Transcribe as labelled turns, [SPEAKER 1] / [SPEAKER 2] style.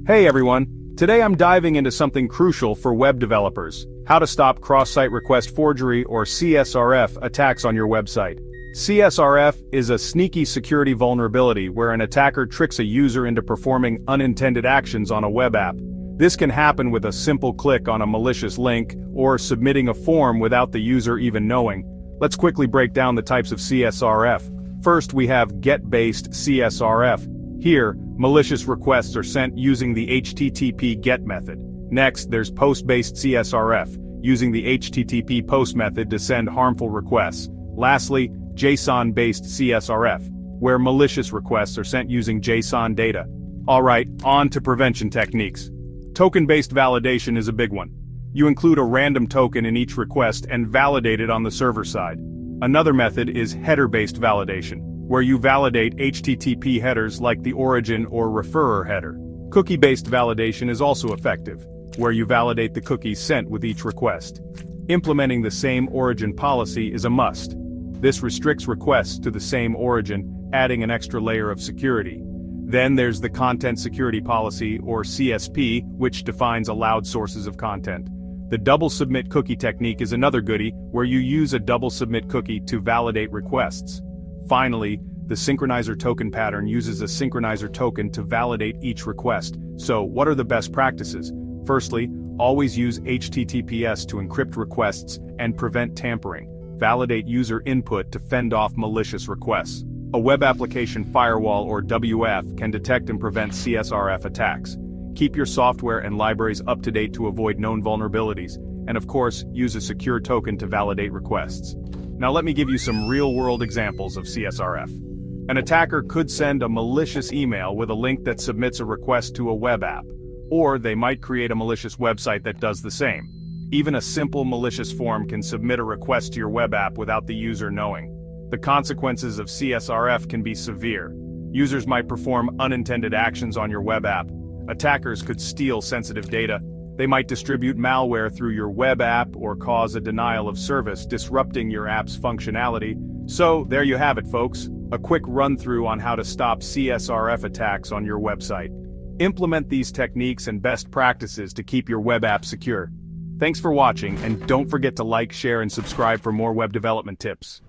[SPEAKER 1] Hey everyone, today I'm diving into something crucial for web developers: how to stop Cross-Site Request Forgery or CSRF attacks on your website. CSRF is a sneaky security vulnerability where an attacker tricks a user into performing unintended actions on a web app. This can happen with a simple click on a malicious link or submitting a form without the user even knowing. Let's quickly break down the types of CSRF. First, we have GET-based CSRF. Here, malicious requests are sent using the HTTP GET method. Next, there's POST-based CSRF, using the HTTP POST method to send harmful requests. Lastly, JSON-based CSRF, where malicious requests are sent using JSON data. Alright, on to prevention techniques. Token-based validation is a big one. You include a random token in each request and validate it on the server side. Another method is header-based validation, where you validate HTTP headers like the origin or referrer header. Cookie-based validation is also effective, where you validate the cookies sent with each request. Implementing the same origin policy is a must. This restricts requests to the same origin, adding an extra layer of security. Then there's the Content Security Policy, or CSP, which defines allowed sources of content. The double submit cookie technique is another goodie, where you use a double submit cookie to validate requests. Finally, the synchronizer token pattern uses a synchronizer token to validate each request. So, what are the best practices? Firstly, always use HTTPS to encrypt requests and prevent tampering. Validate user input to fend off malicious requests. A web application firewall, or WF, can detect and prevent CSRF attacks. Keep your software and libraries up to date to avoid known vulnerabilities. And of course, use a secure token to validate requests. Now let me give you some real-world examples of CSRF. An attacker could send a malicious email with a link that submits a request to a web app. Or they might create a malicious website that does the same. Even a simple malicious form can submit a request to your web app without the user knowing. The consequences of CSRF can be severe. Users might perform unintended actions on your web app. Attackers could steal sensitive data. They might distribute malware through your web app or cause a denial of service, disrupting your app's functionality. So, there you have it, folks. A quick run-through on how to stop CSRF attacks on your website. Implement these techniques and best practices to keep your web app secure. Thanks for watching, and don't forget to like, share, and subscribe for more web development tips.